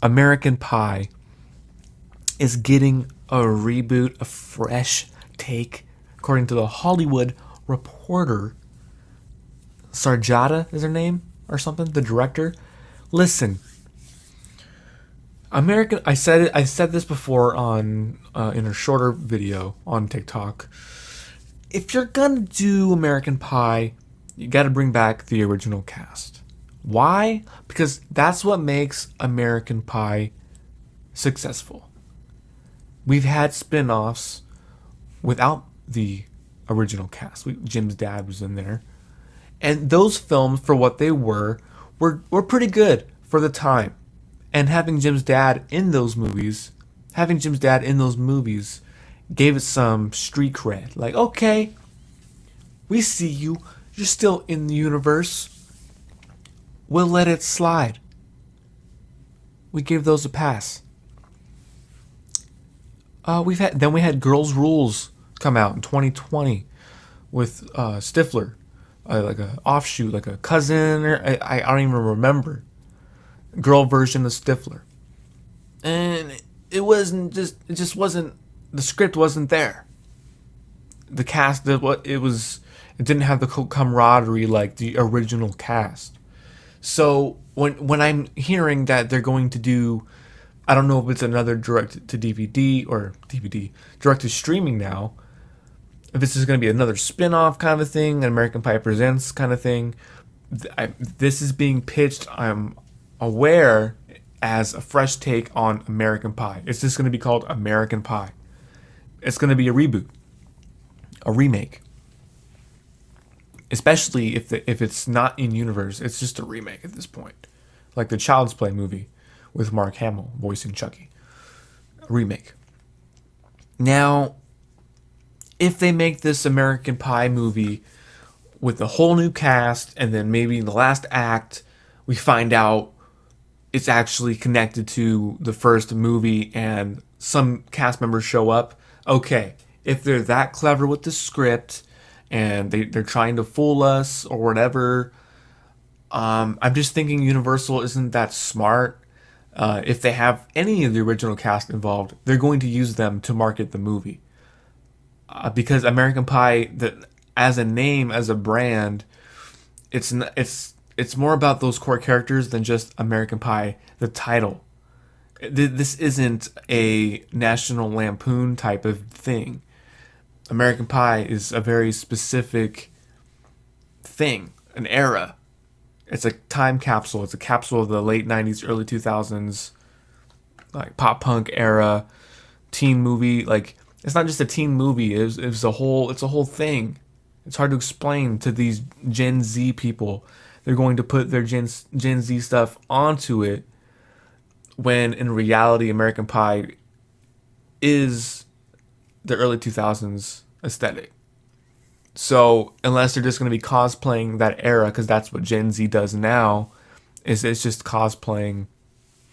American Pie is getting a reboot, a fresh take, according to the Hollywood Reporter. Sarjada is her name or something, the director. Listen, I said it. I said this before on in a shorter video on TikTok. If you're gonna do American Pie, you got to bring back the original cast. Why? Because that's what makes American Pie successful. We've had spin-offs without the original cast. Jim's dad was in there. And those films, for what they were pretty good for the time. And having Jim's dad in those movies gave it some street cred. Like, okay, we see you. You're still in the universe. We'll let it slide. We gave those a pass. We had Girls Rules come out in 2020 with Stifler, like a offshoot, like a cousin, or I don't even remember. Girl version of Stifler, and it just wasn't, the script wasn't there. The cast it didn't have the camaraderie like the original cast. So when I'm hearing that they're going to do, I don't know if it's another direct to DVD or direct to streaming now, if this is going to be another spin-off kind of thing, an American Pie Presents kind of thing, this is being pitched, I'm aware, as a fresh take on American Pie. It's just going to be called American Pie. It's going to be a reboot, a remake. Especially if it's not in universe, it's just a remake at this point. Like the Child's Play movie with Mark Hamill voicing Chucky. A remake. Now, if they make this American Pie movie with a whole new cast, and then maybe in the last act we find out it's actually connected to the first movie and some cast members show up, okay. If they're that clever with the script and they're trying to fool us or whatever, I'm just thinking Universal isn't that smart. If they have any of the original cast involved, they're going to use them to market the movie. Because American Pie, as a name, as a brand, it's more about those core characters than just American Pie, the title. This isn't a National Lampoon type of thing. American Pie is a very specific thing, an era. It's a time capsule. It's a capsule of the late 90s, early 2000s, like pop punk era, teen movie. Like, it's not just a teen movie. It's a whole thing. It's hard to explain to these Gen Z people. They're going to put their Gen Z stuff onto it, when in reality American Pie is the early 2000s aesthetic. So unless they're just going to be cosplaying that era, because that's what Gen Z does now, it's just cosplaying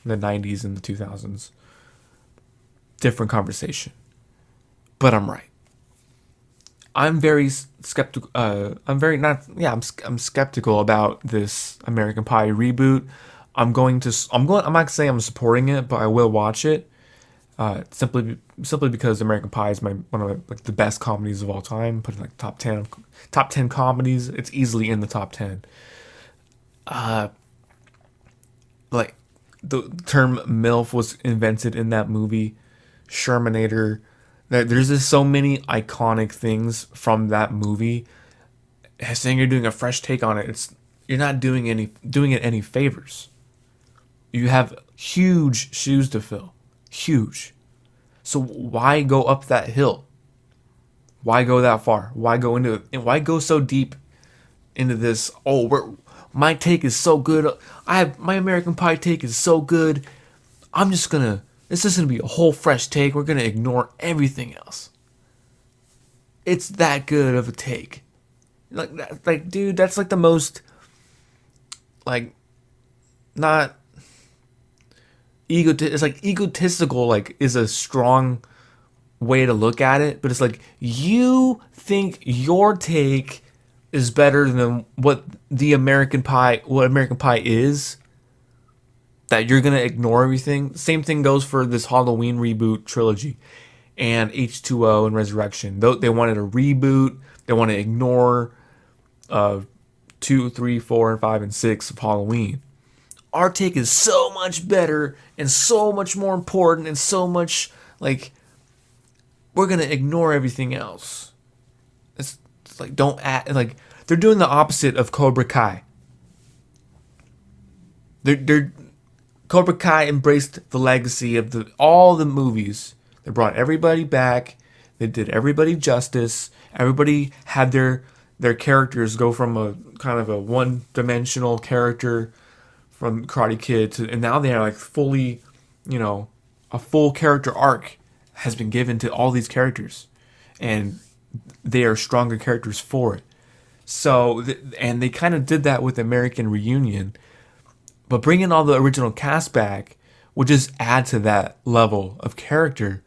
the 90s and the 2000s. Different conversation. But I'm right. I'm very skeptical. I'm skeptical about this American Pie reboot. I'm not saying I'm supporting it, but I will watch it. Simply because American Pie is one of the best comedies of all time. Put in like top 10 comedies. It's easily in the top 10. Like the term MILF was invented in that movie, Shermanator. There's just so many iconic things from that movie. Saying you're doing a fresh take on it, you're not doing it any favors. You have huge shoes to fill. Huge. So why go up that hill? Why go that far? Why go into it? And why go so deep into this? My take is so good. My American Pie take is so good. This is gonna be a whole fresh take. We're gonna ignore everything else. It's that good of a take. Like, dude, that's like the most, like, not it's like egotistical, like, is a strong way to look at it, but it's like, you think your take is better than what American Pie is. that you're gonna ignore everything. Same thing goes for this Halloween reboot trilogy and H2O and Resurrection. They wanted a reboot. They want to ignore 2, 3, 4, and 5, and 6 of Halloween. Our take is so much better and so much more important and so much like we're gonna ignore everything else. It's like don't add like they're doing the opposite of Cobra Kai. They're Cobra Kai embraced the legacy of all the movies. They brought everybody back. They did everybody justice. Everybody had their characters go from a kind of a one-dimensional character from Karate Kid to, and now they are like fully, a full character arc has been given to all these characters, and they are stronger characters for it. So, and they kind of did that with American Reunion. But bringing all the original cast back would just add to that level of character.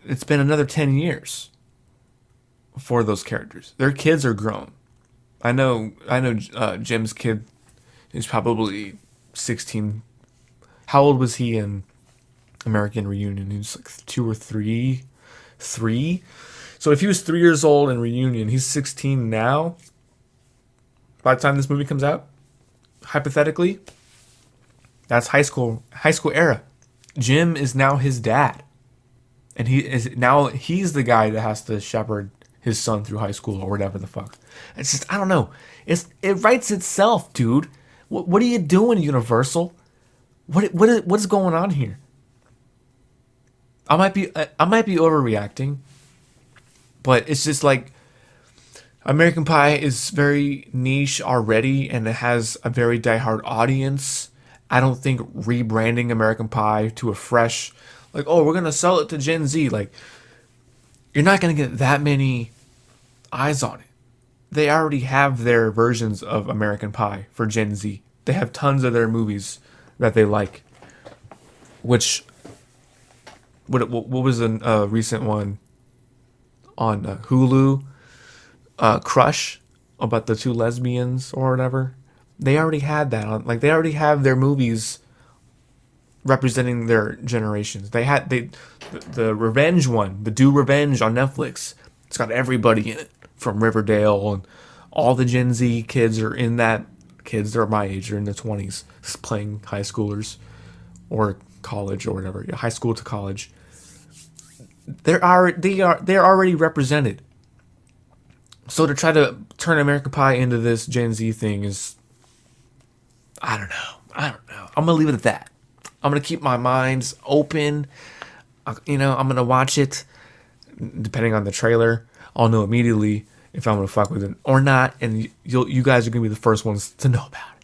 It's been another 10 years for those characters. Their kids are grown. I know. Jim's kid is probably 16. How old was he in American Reunion? He was like 2 or 3. 3? So if he was 3 years old in Reunion, he's 16 now. By the time this movie comes out, hypothetically, that's high school era. Jim is now his dad, and he's the guy that has to shepherd his son through high school or whatever the fuck. It's just, I don't know. It writes itself, dude. What are you doing, Universal? What's going on here? I might be overreacting, but it's just like American Pie is very niche already, and it has a very diehard audience. I don't think rebranding American Pie to a fresh, like, oh, we're gonna sell it to Gen Z, like, you're not gonna get that many eyes on it. They already have their versions of American Pie for Gen Z. They have tons of their movies that they like. What was a recent one on Hulu? Crush, about the 2 lesbians or whatever. They already had that on, like, they already have their movies representing their generations. The Revenge one, the Do Revenge on Netflix. It's got everybody in it from Riverdale, and all the Gen Z kids are in that. Kids that are my age, are in their 20s, playing high schoolers or college or whatever, high school to college. They're already represented. So to try to turn American Pie into this Gen Z thing is, I don't know. I'm gonna leave it at that. I'm gonna keep my minds open. I'm gonna watch it. Depending on the trailer, I'll know immediately if I'm gonna fuck with it or not, and you guys are gonna be the first ones to know about it.